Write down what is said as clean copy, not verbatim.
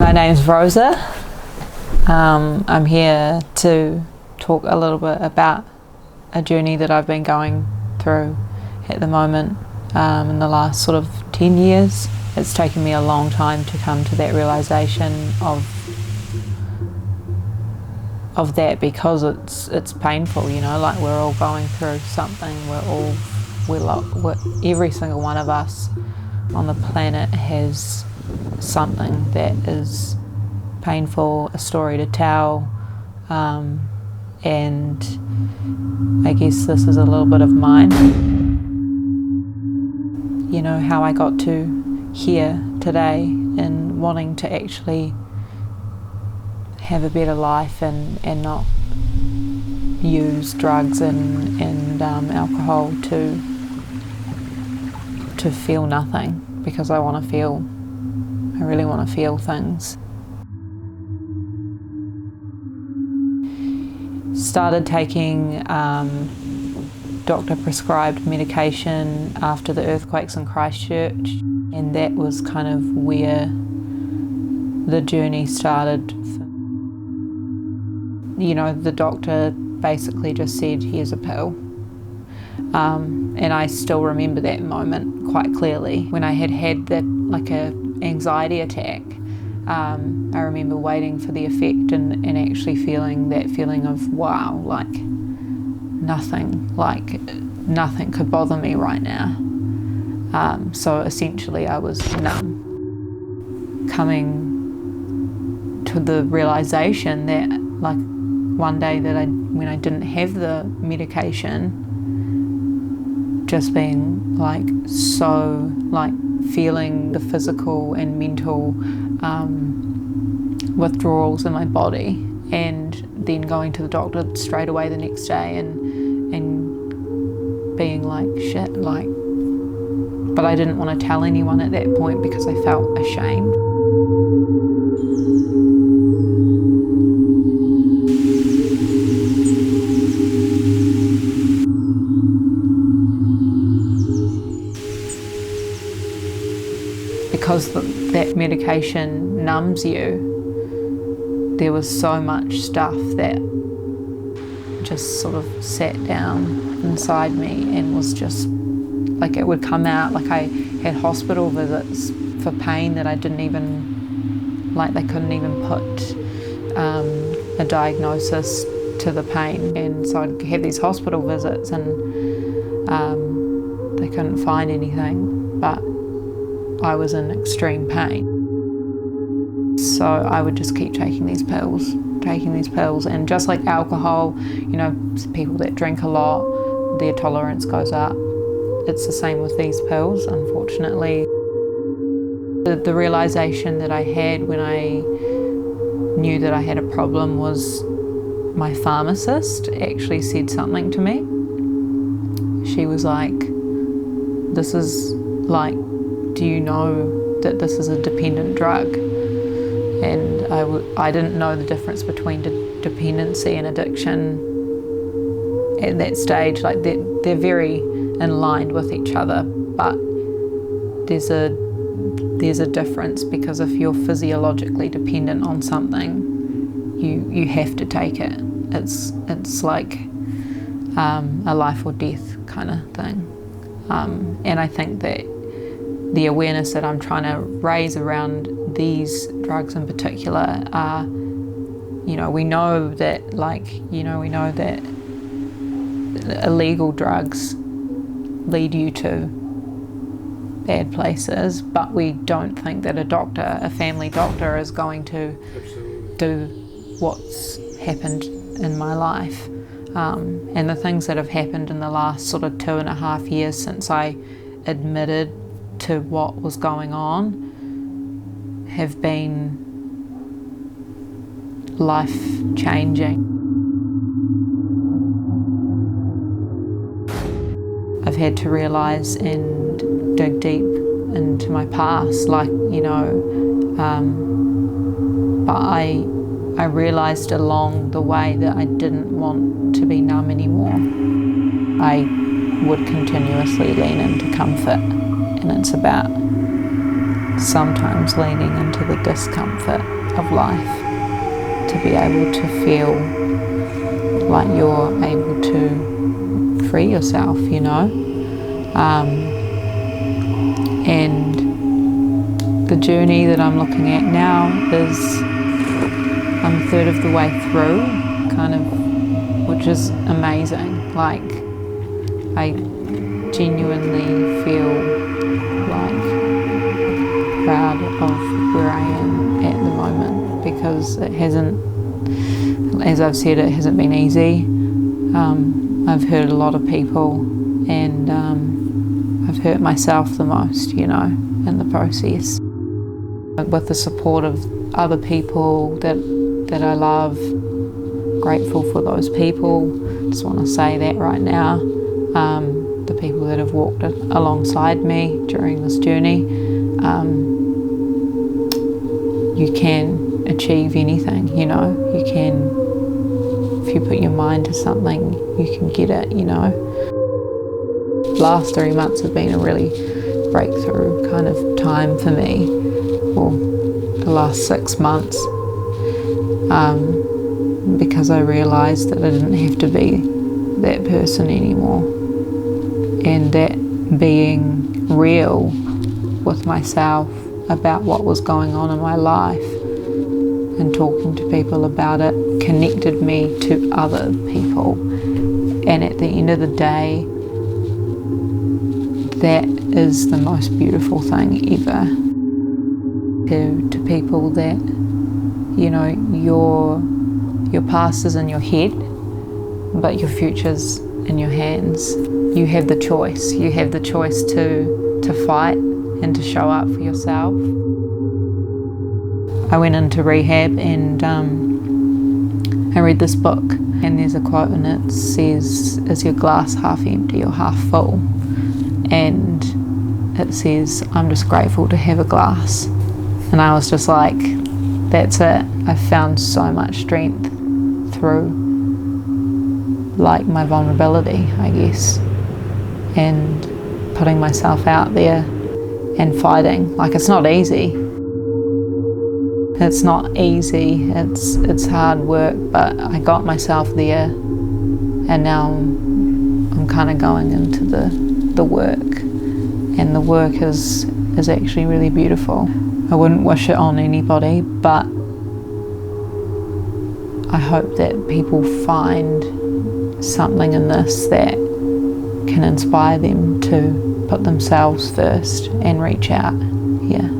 My name's Rosa. I'm here to talk a little bit about a journey that I've been going through at the moment. In the last sort of 10 years, it's taken me a long time to come to that realisation of that, because it's painful, you know, like we're all going through something. Every single one of us on the planet has something that is painful, a story to tell, and I guess this is a little bit of mine. You know, how I got to here today and wanting to actually have a better life and not use drugs and alcohol to feel nothing, because I really want to feel things. Started taking doctor prescribed medication after the earthquakes in Christchurch, and that was kind of where the journey started. You know, the doctor basically just said, here's a pill. And I still remember that moment quite clearly. When I had that, like a anxiety attack, I remember waiting for the effect and actually feeling that feeling of, wow, like nothing could bother me right now. So essentially I was numb. Coming to the realisation that, like, one day that when I didn't have the medication, just being like so, like feeling the physical and mental withdrawals in my body, and then going to the doctor straight away the next day and being like, shit, like, but I didn't want to tell anyone at that point because I felt ashamed. Because that medication numbs you, there was so much stuff that just sort of sat down inside me and was just, like, it would come out. Like, I had hospital visits for pain that I didn't even, like, they couldn't even put a diagnosis to the pain. And so I'd have these hospital visits and they couldn't find anything, but I was in extreme pain. So I would just keep taking these pills, and just like alcohol, you know, people that drink a lot, their tolerance goes up. It's the same with these pills, unfortunately. The realisation that I had when I knew that I had a problem was my pharmacist actually said something to me. She was like, this is like, do you know that this is a dependent drug? And I didn't know the difference between dependency and addiction at that stage. Like, they're very in line with each other, but there's a difference, because if you're physiologically dependent on something, you have to take it. It's like a life or death kind of thing. And I think that the awareness that I'm trying to raise around these drugs in particular are, you know, we know that illegal drugs lead you to bad places, but we don't think that a family doctor is going to do what's happened in my life. And the things that have happened in the last sort of 2.5 years since I admitted to what was going on have been life-changing. I've had to realise and dig deep into my past, like, you know, but I realised along the way that I didn't want to be numb anymore. I would continuously lean into comfort, and it's about sometimes leaning into the discomfort. of life, to be able to feel like you're able to free yourself, you know. And the journey that I'm looking at now is I'm a third of the way through, kind of, which is amazing. Like, I genuinely feel like proud of where I am at the moment, because it hasn't, as I've said, it hasn't been easy. I've hurt a lot of people, and I've hurt myself the most, you know, in the process. With the support of other people that I love, grateful for those people. Just want to say that right now. The people that have walked alongside me during this journey. You can achieve anything, you know. You can, if you put your mind to something, you can get it, you know. The last 3 months have been a really breakthrough kind of time for me. Well, the last 6 months, because I realised that I didn't have to be that person anymore, and that being real with myself about what was going on in my life and talking to people about it connected me to other people. And at the end of the day, that is the most beautiful thing ever. To people that, you know, your past is in your head, but your future's in your hands. You have the choice. You have the choice to fight and to show up for yourself. I went into rehab and I read this book, and there's a quote and it says, "Is your glass half empty or half full?" And it says, "I'm just grateful to have a glass." And I was just like, that's it. I found so much strength through, like, my vulnerability, I guess, and putting myself out there and fighting. Like, it's not easy. It's not easy. It's hard work, but I got myself there, and now I'm kind of going into the work, and the work is actually really beautiful. I wouldn't wish it on anybody, but I hope that people find something in this that can inspire them to put themselves first and reach out. Yeah.